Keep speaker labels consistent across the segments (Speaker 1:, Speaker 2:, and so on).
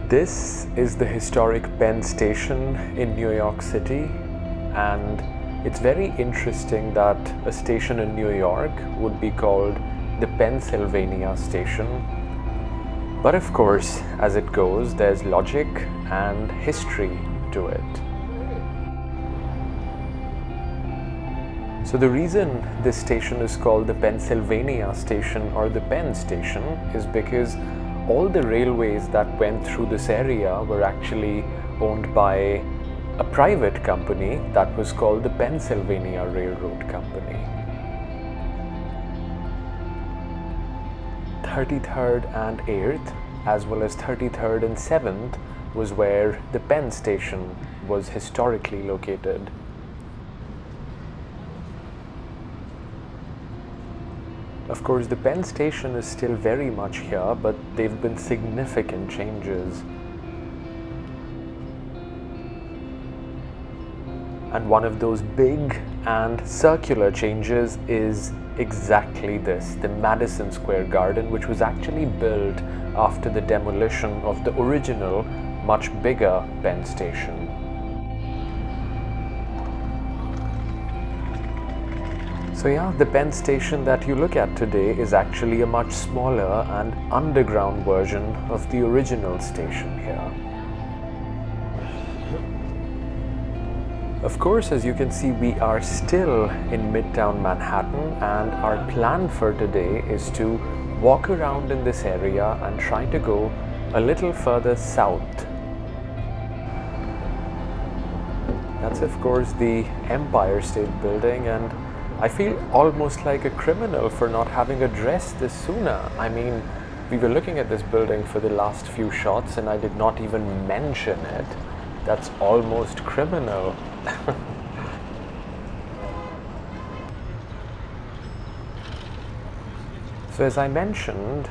Speaker 1: This is the historic Penn station in New York City, and it's very interesting that a station in New York would be called the Pennsylvania station. But of course, as it goes, there's logic and history to it. So the reason this station is called the Pennsylvania station or the Penn station is because all the railways that went through this area were actually owned by a private company that was called the Pennsylvania Railroad Company. 33rd and 8th, as well as 33rd and 7th, was where the Penn station was historically located. Of course, the Penn station is still very much here, but there have been significant changes. And one of those big and circular changes is exactly this, the Madison Square Garden, which was actually built after the demolition of the original, much bigger Penn station. So yeah, the Penn station that you look at today is actually a much smaller and underground version of the original station here. Of course, as you can see, we are still in Midtown Manhattan, and our plan for today is to walk around in this area and try to go a little further south. That's of course the Empire State Building, and I feel almost like a criminal for not having addressed this sooner. I mean, we were looking at this building for the last few shots and I did not even mention it. That's almost criminal. So as I mentioned,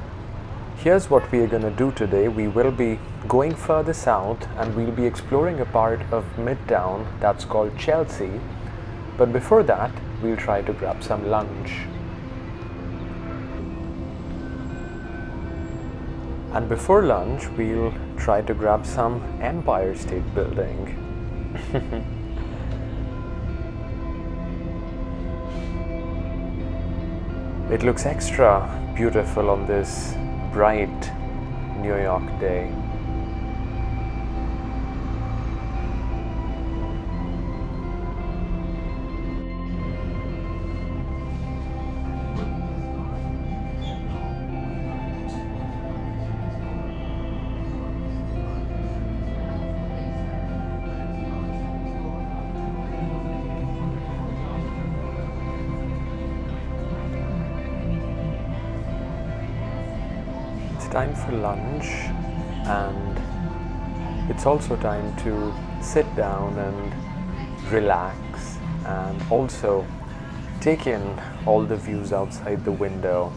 Speaker 1: here's what we are going to do today. We will be going further south and we'll be exploring a part of Midtown that's called Chelsea. But before that, we'll try to grab some lunch. And before lunch, we'll try to grab some Empire State Building. It looks extra beautiful on this bright New York day. Time for lunch, and it's also time to sit down and relax and also take in all the views outside the window,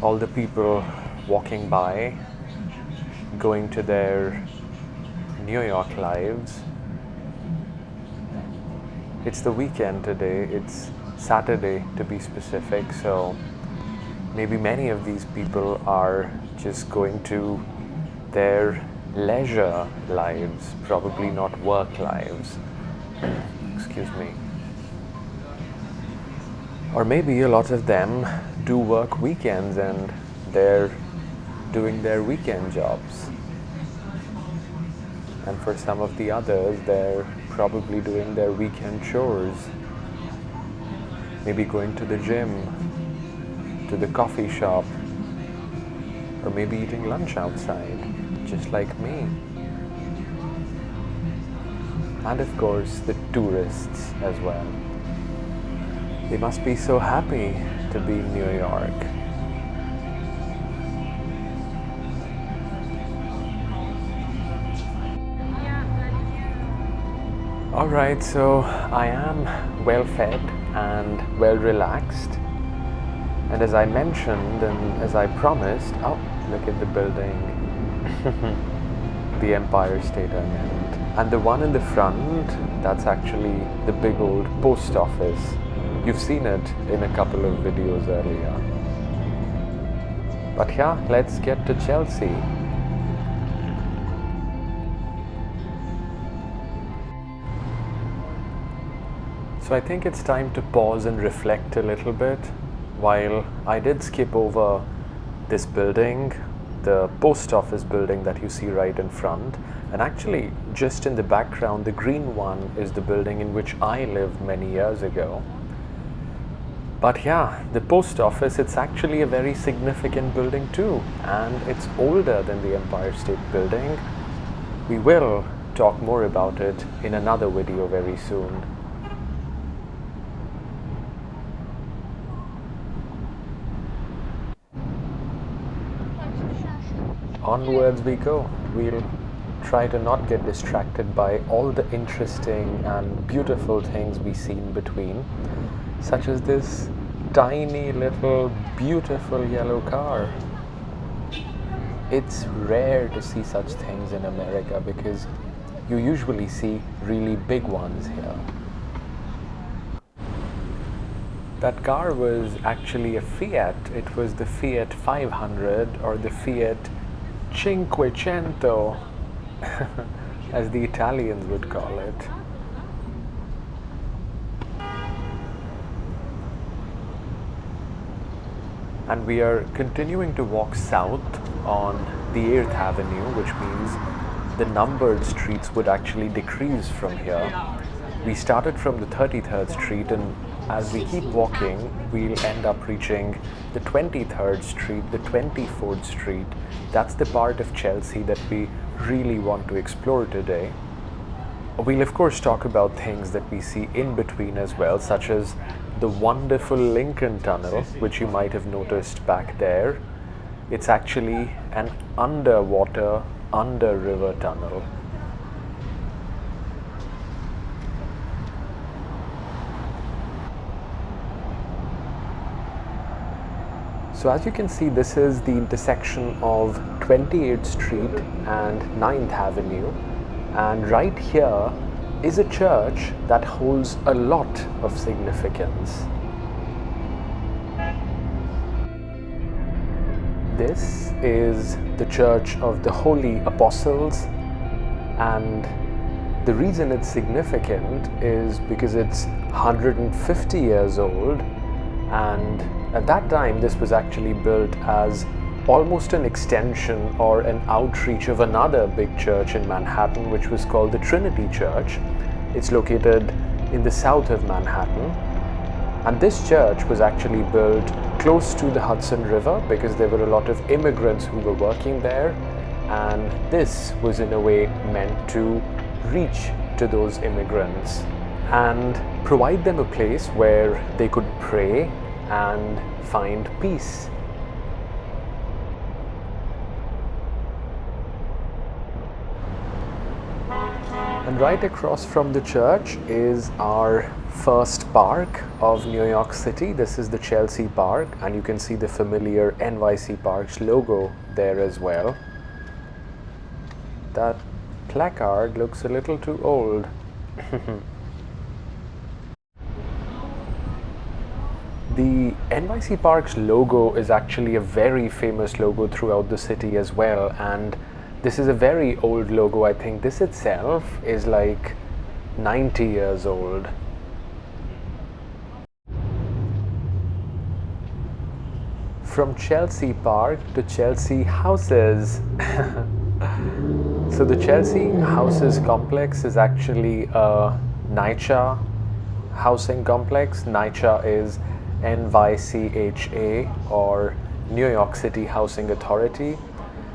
Speaker 1: all the people walking by, going to their New York lives. It's the weekend today, it's Saturday to be specific, so maybe many of these people are just going to their leisure lives, probably not work lives. Excuse me. Or maybe a lot of them do work weekends and they're doing their weekend jobs. And for some of the others, they're probably doing their weekend chores. Maybe going to the gym, to the coffee shop, or maybe eating lunch outside, just like me. And of course, the tourists as well. They must be so happy to be in New York. Alright, so I am well fed and well relaxed. And as I mentioned and as I promised, oh, look at the building, the Empire State I meant. And the one in the front, that's actually the big old post office. You've seen it in a couple of videos earlier. But yeah, let's get to Chelsea. So I think it's time to pause and reflect a little bit. While I did skip over this building, the post office building that you see right in front, and actually just in the background, the green one is the building in which I lived many years ago. But yeah, the post office, it's actually a very significant building too, and it's older than the Empire State Building. We will talk more about it in another video very soon. Onwards we go. We'll try to not get distracted by all the interesting and beautiful things we see in between, such as this tiny little beautiful yellow car. It's rare to see such things in America because you usually see really big ones here. That car was actually a Fiat. It was the Fiat 500 or the Fiat Cinquecento, as the Italians would call it. And we are continuing to walk south on the 8th Avenue, which means the numbered streets would actually decrease from here. We started from the 33rd Street, and as we keep walking, we'll end up reaching the 23rd Street, the 24th Street. That's the part of Chelsea that we really want to explore today. We'll of course talk about things that we see in between as well, such as the wonderful Lincoln Tunnel, which you might have noticed back there. It's actually an underwater, under-river tunnel. So as you can see, this is the intersection of 28th Street and 9th Avenue. And right here is a church that holds a lot of significance. This is the Church of the Holy Apostles, and the reason it's significant is because it's 150 years old, and at that time this was actually built as almost an extension or an outreach of another big church in Manhattan, which was called the Trinity Church. It's located in the south of Manhattan, and this church was actually built close to the Hudson River because there were a lot of immigrants who were working there, and this was in a way meant to reach to those immigrants and provide them a place where they could pray and find peace. And right across from the church is our first park of New York City. This is the Chelsea Park, and you can see the familiar NYC Parks logo there as well. That placard looks a little too old. The NYC Parks logo is actually a very famous logo throughout the city as well, and this is a very old logo. I think this itself is like 90 years old. From Chelsea Park to Chelsea Houses. So the Chelsea Houses complex is actually a NYCHA housing complex. NYCHA is NYCHA, or New York City Housing Authority.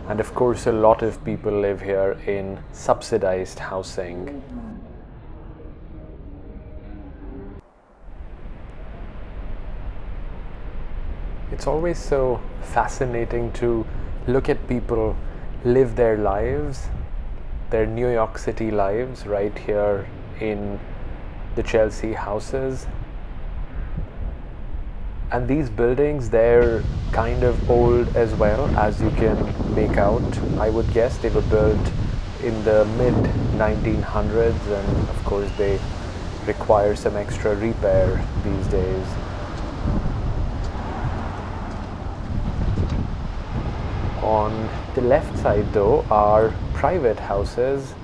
Speaker 1: And of course, a lot of people live here in subsidized housing. It's always so fascinating to look at people live their lives, their New York City lives, right here in the Chelsea houses. And these buildings, they're kind of old as well, as you can make out. I would guess they were built in the mid-1900s, and of course they require some extra repair these days. On the left side though are private houses.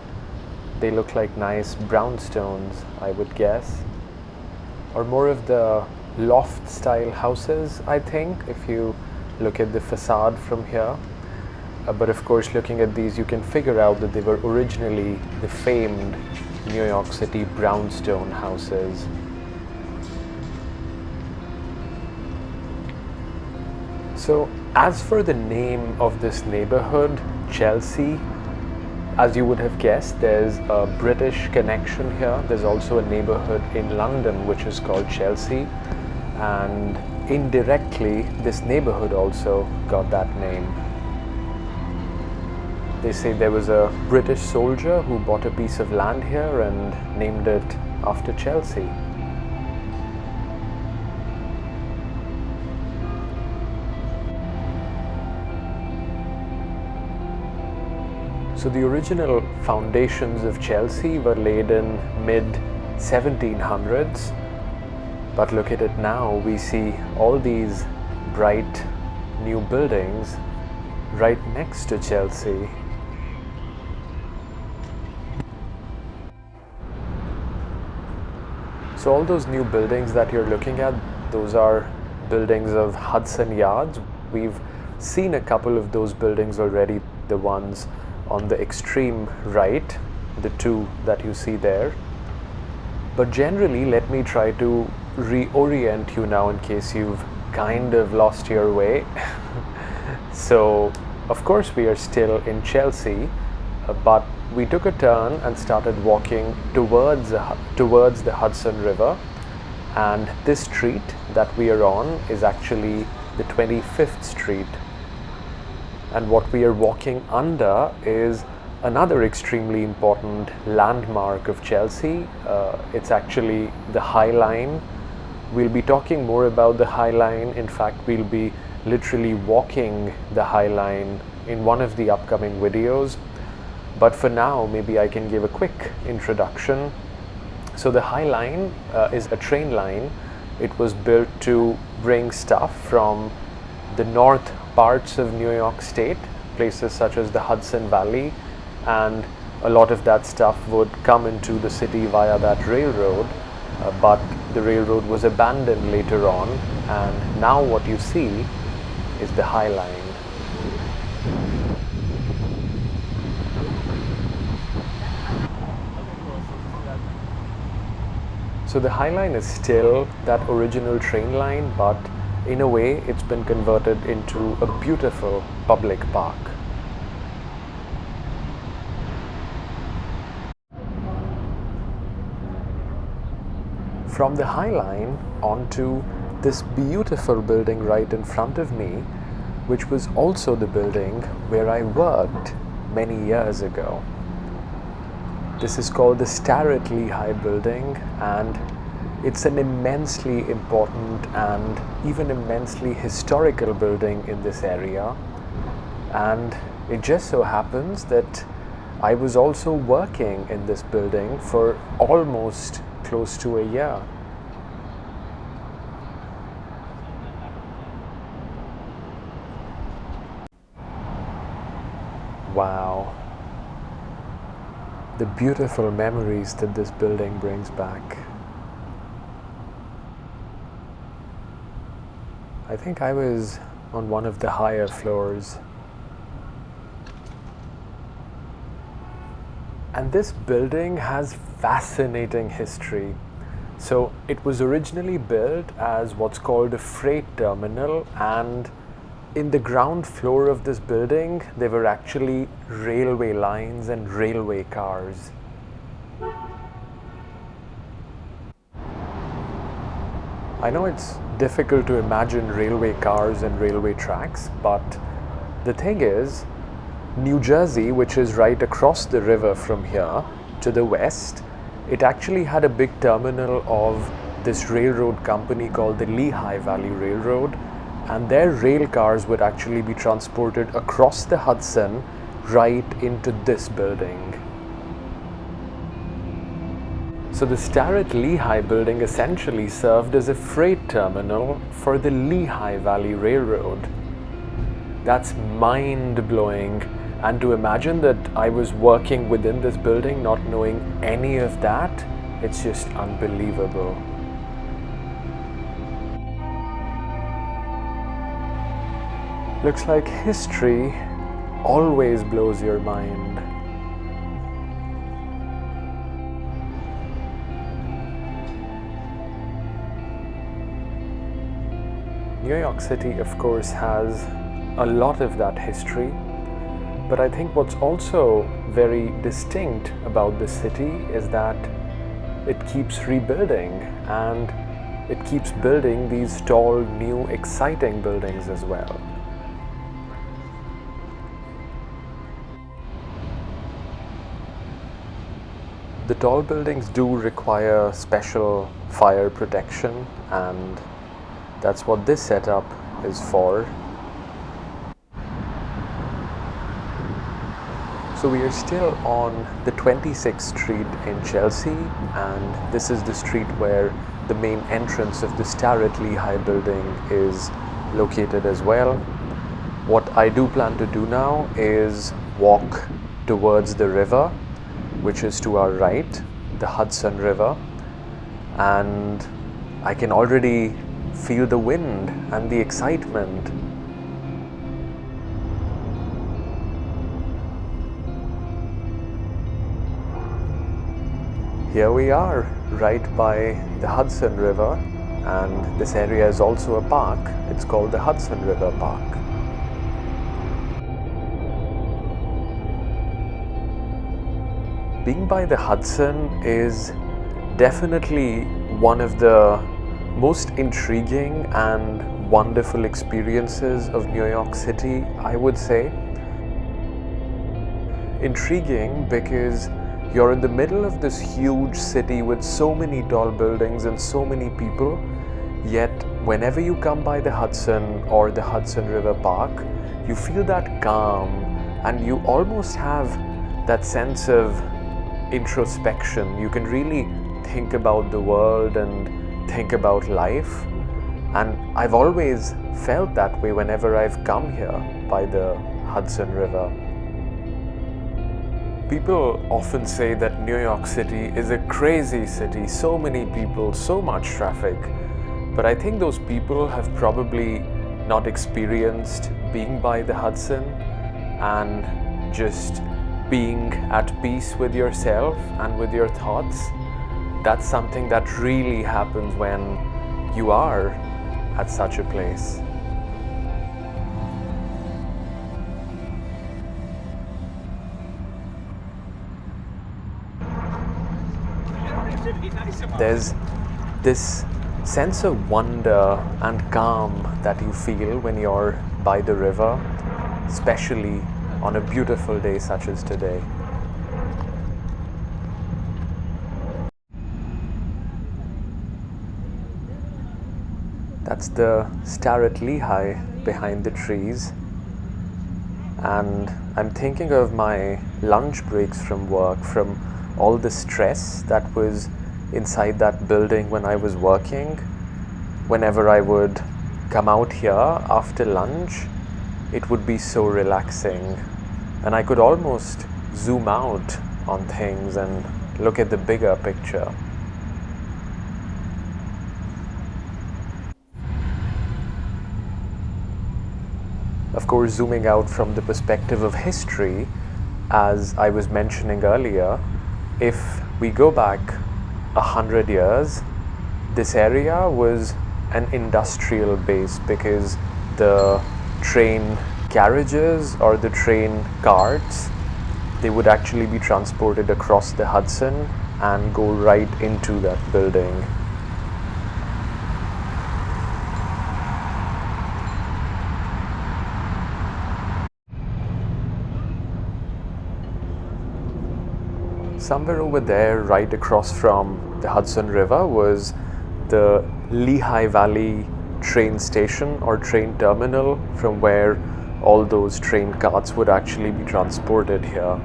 Speaker 1: They look like nice brownstones, I would guess. or more of the loft style houses, I think, if you look at the facade from here. But of course, looking at these, you can figure out that they were originally the famed New York City brownstone houses. So, as for the name of this neighborhood, Chelsea, as you would have guessed, there's a British connection here. There's also a neighborhood in London which is called Chelsea, and indirectly, this neighborhood also got that name. They say there was a British soldier who bought a piece of land here and named it after Chelsea. So the original foundations of Chelsea were laid in mid-1700s, but look at it now, we see all these bright new buildings right next to Chelsea. So all those new buildings that you're looking at, those are buildings of Hudson Yards. We've seen a couple of those buildings already, the ones on the extreme right, the two that you see there. But generally, let me try to reorient you now in case you've kind of lost your way. So, of course, we are still in Chelsea, but we took a turn and started walking towards the Hudson River, and this street that we are on is actually the 25th Street. And what we are walking under is another extremely important landmark of Chelsea. It's actually the High Line. We'll be talking more about the High Line. In fact, we'll be literally walking the High Line in one of the upcoming videos. But for now, maybe I can give a quick introduction. So the High Line is a train line. It was built to bring stuff from the north parts of New York State, places such as the Hudson Valley, and a lot of that stuff would come into the city via that railroad, but the railroad was abandoned later on, and now what you see is the High Line. So the High Line is still that original train line, but in a way it's been converted into a beautiful public park. From the High Line onto this beautiful building right in front of me, which was also the building where I worked many years ago. This is called the Starrett-Lehigh building, and it's an immensely important and even immensely historical building in this area. And it just so happens that I was also working in this building for almost close to a year. Wow. The beautiful memories that this building brings back. I think I was on one of the higher floors. And this building has fascinating history. So it was originally built as what's called a freight terminal, and in the ground floor of this building, there were actually railway lines and railway cars. I know it's difficult to imagine railway cars and railway tracks, but the thing is, New Jersey, which is right across the river from here to the west, it actually had a big terminal of this railroad company called the Lehigh Valley Railroad, and their rail cars would actually be transported across the Hudson right into this building. So the Starrett-Lehigh building essentially served as a freight terminal for the Lehigh Valley Railroad. That's mind-blowing, and to imagine that I was working within this building not knowing any of that, it's just unbelievable. Looks like history always blows your mind. New York City, of course, has a lot of that history, but I think what's also very distinct about the city is that it keeps rebuilding, and it keeps building these tall, new, exciting buildings as well. The tall buildings do require special fire protection, and that's what this setup is for. So we are still on the 26th Street in Chelsea, and this is the street where the main entrance of the Starrett-Lehigh building is located as well. What I do plan to do now is walk towards the river, which is to our right, the Hudson River, and I can already feel the wind and the excitement. Here we are, right by the Hudson River, and this area is also a park. It's called the Hudson River Park. Being by the Hudson is definitely one of the most intriguing and wonderful experiences of New York City, I would say. Intriguing because you're in the middle of this huge city with so many tall buildings and so many people, yet whenever you come by the Hudson or the Hudson River Park, you feel that calm and you almost have that sense of introspection. You can really think about the world and think about life, and I've always felt that way whenever I've come here by the Hudson River. People often say that New York City is a crazy city, so many people, so much traffic, but I think those people have probably not experienced being by the Hudson and just being at peace with yourself and with your thoughts. That's something that really happens when you are at such a place. There's this sense of wonder and calm that you feel when you're by the river, especially on a beautiful day such as today. That's the Starrett-Lehigh behind the trees, and I'm thinking of my lunch breaks from work, from all the stress that was inside that building when I was working. Whenever I would come out here after lunch, it would be so relaxing, and I could almost zoom out on things and look at the bigger picture. Of course, zooming out from the perspective of history, as I was mentioning earlier, if we go back 100 years, this area was an industrial base because the train carriages or the train carts, they would actually be transported across the Hudson and go right into that building. Somewhere over there, right across from the Hudson River, was the Lehigh Valley train station or train terminal, from where all those train carts would actually be transported here.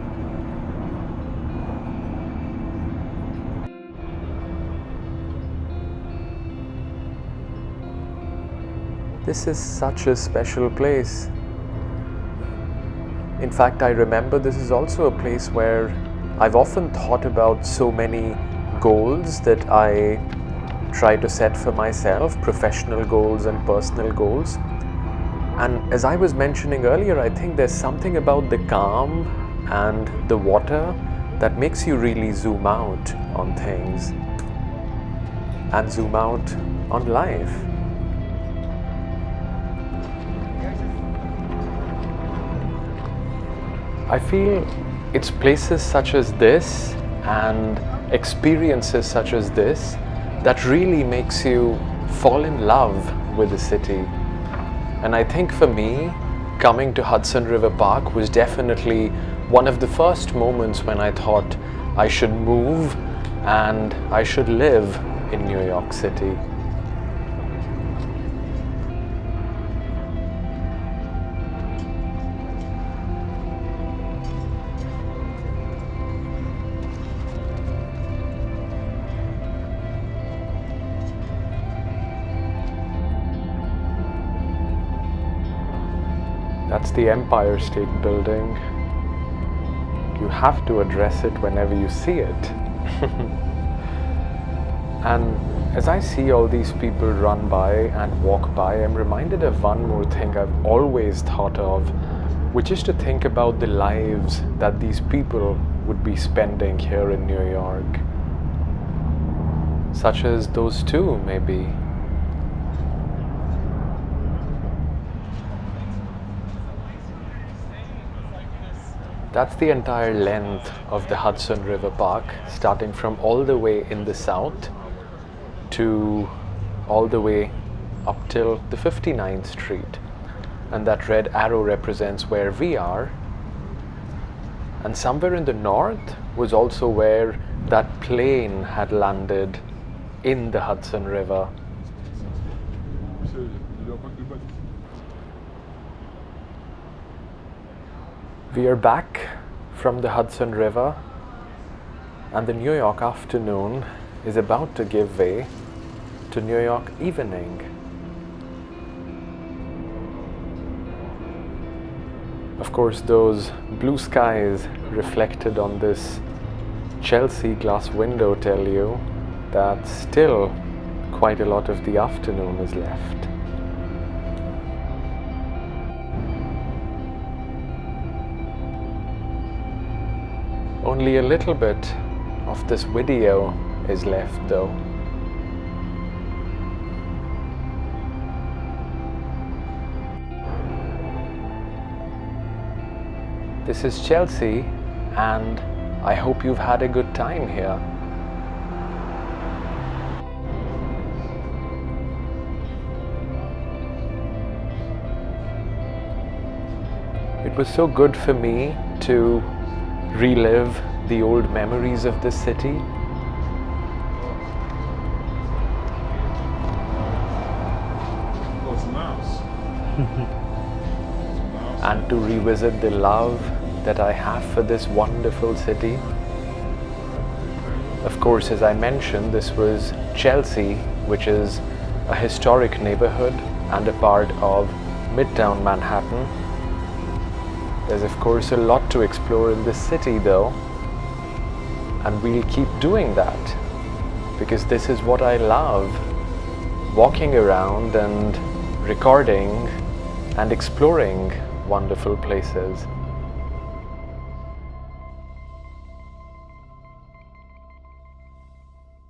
Speaker 1: This is such a special place. In fact, I remember this is also a place where I've often thought about so many goals that I try to set for myself, professional goals and personal goals. And as I was mentioning earlier, I think there's something about the calm and the water that makes you really zoom out on things and zoom out on life. I feel it's places such as this and experiences such as this that really makes you fall in love with the city. And I think for me, coming to Hudson River Park was definitely one of the first moments when I thought I should move and I should live in New York City. That's the Empire State Building. You have to address it whenever you see it. And as I see all these people run by and walk by, I'm reminded of one more thing I've always thought of, which is to think about the lives that these people would be spending here in New York. Such as those two, maybe. That's the entire length of the Hudson River Park, starting from all the way in the south to all the way up till the 59th Street. And that red arrow represents where we are. And somewhere in the north was also where that plane had landed in the Hudson River. We are back from the Hudson River, and the New York afternoon is about to give way to New York evening. Of course, those blue skies reflected on this Chelsea glass window tell you that still quite a lot of the afternoon is left. Only a little bit of this video is left though. This is Chelsea, and I hope you've had a good time here. It was so good for me to relive the old memories of this city. And to revisit the love that I have for this wonderful city. Of course, as I mentioned, this was Chelsea, which is a historic neighborhood and a part of Midtown Manhattan. There's of course a lot to explore in this city though, and we'll keep doing that because this is what I love, walking around and recording and exploring wonderful places.